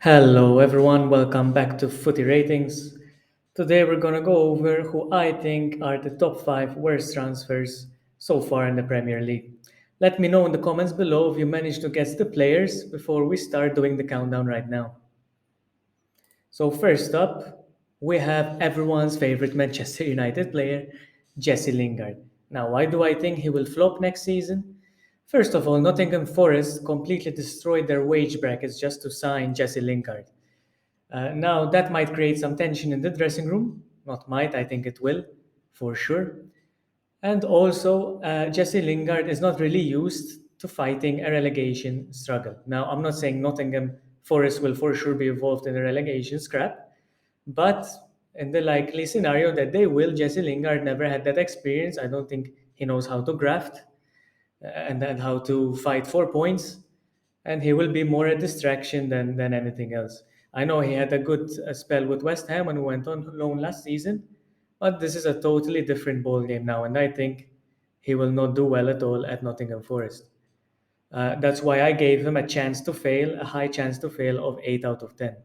Hello everyone, welcome back to Footy Ratings. Today we're gonna go over who I think are the top 5 worst transfers so far in the Premier League. Let me know in the comments below if you managed to guess the players before we start doing the countdown right now. So first up, we have everyone's favorite Manchester United player, Jesse Lingard. Now, why do I think he will flop next season? First of all, Nottingham Forest completely destroyed their wage brackets just to sign Jesse Lingard. Now, that might create some tension in the dressing room. Not might, I think it will, for sure. And also, Jesse Lingard is not really used to fighting a relegation struggle. Now, I'm not saying Nottingham Forest will for sure be involved in a relegation scrap, but in the likely scenario that they will, Jesse Lingard never had that experience. I don't think he knows how to graft and then how to fight for points, and he will be more a distraction than anything else. I know he had a good spell with West Ham when he went on loan last season, but this is a totally different ball game now, and I think he will not do well at all at Nottingham Forest. That's why I gave him a chance to fail, a high chance to fail of 8 out of 10.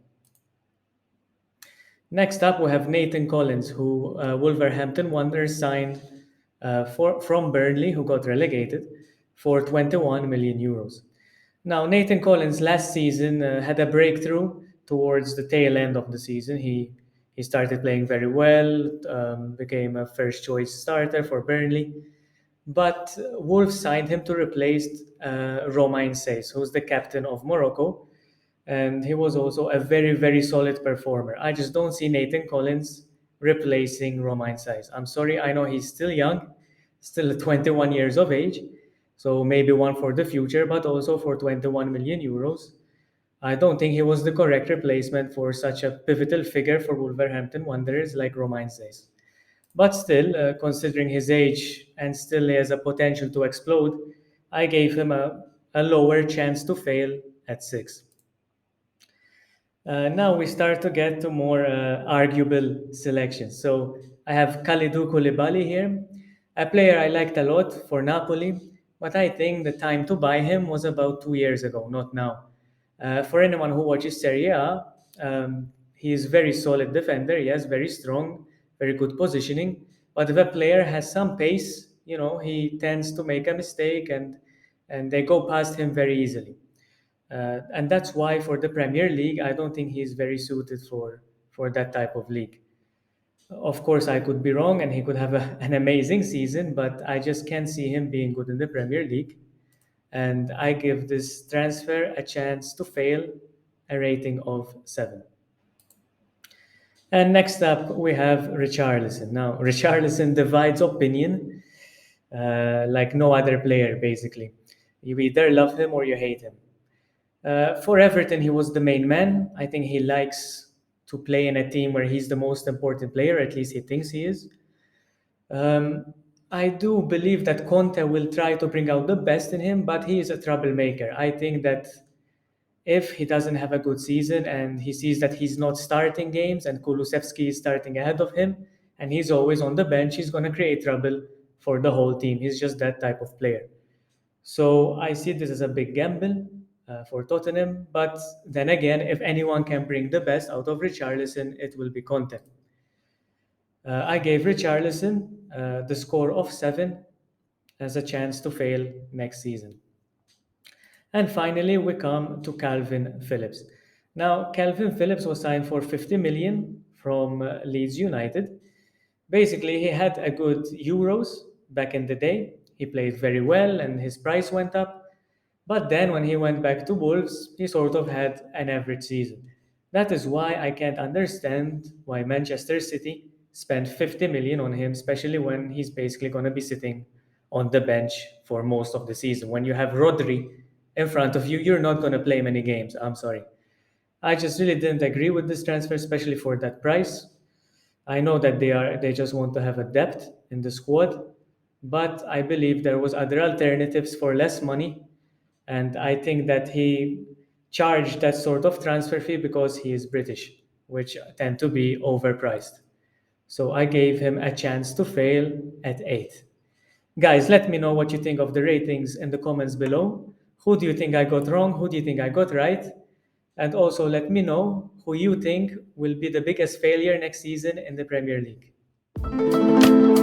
Next up, we have Nathan Collins, who Wolverhampton Wanderers signed from Burnley, who got relegated, for 21 million euros. Now, Nathan Collins last season had a breakthrough towards the tail end of the season. He started playing very well, became a first choice starter for Burnley. But Wolves signed him to replace Romain Saiss, who's the captain of Morocco, and he was also a very, very solid performer. I just don't see Nathan Collins replacing Romain Saiss. I'm sorry, I know he's still young, still 21 years of age, so maybe one for the future, but also for 21 million euros. I don't think he was the correct replacement for such a pivotal figure for Wolverhampton Wanderers like Romain Saiss. But still, considering his age and still he has a potential to explode, I gave him a lower chance to fail at 6. Now we start to get to more arguable selections. So I have Kalidou Koulibaly here, a player I liked a lot for Napoli, but I think the time to buy him was about 2 years ago, not now. For anyone who watches Serie A, he is very solid defender. He has very strong, very good positioning. But if a player has some pace, he tends to make a mistake and they go past him very easily. And that's why for the Premier League, I don't think he's very suited for that type of league. Of course, I could be wrong and he could have an amazing season, but I just can't see him being good in the Premier League. And I give this transfer a chance to fail, a rating of 7. And next up, we have Richarlison. Now, Richarlison divides opinion like no other player, basically. You either love him or you hate him. For Everton, he was the main man. I think he likes to play in a team where he's the most important player, at least he thinks he is. I do believe that Conte will try to bring out the best in him, but he is a troublemaker. I think that if he doesn't have a good season and he sees that he's not starting games and Kulusevski is starting ahead of him and he's always on the bench, he's going to create trouble for the whole team. He's just that type of player. So I see this as a big gamble for Tottenham. But then again, if anyone can bring the best out of Richarlison, it will be Conte. I gave Richarlison the score of 7 as a chance to fail next season. And finally, we come to Calvin Phillips. Now, Calvin Phillips was signed for 50 million from Leeds United. Basically, he had a good Euros back in the day. He played very well and his price went up. But then when he went back to Wolves, he sort of had an average season. That is why I can't understand why Manchester City spent 50 million on him, especially when he's basically going to be sitting on the bench for most of the season. When you have Rodri in front of you, you're not going to play many games. I'm sorry. I just really didn't agree with this transfer, especially for that price. I know that they just want to have a depth in the squad, but I believe there was other alternatives for less money, and I think that he charged that sort of transfer fee because he is British, which tend to be overpriced. So I gave him a chance to fail at 8. Guys, let me know what you think of the ratings in the comments below. Who do you think I got wrong? Who do you think I got right? And also let me know who you think will be the biggest failure next season in the Premier League.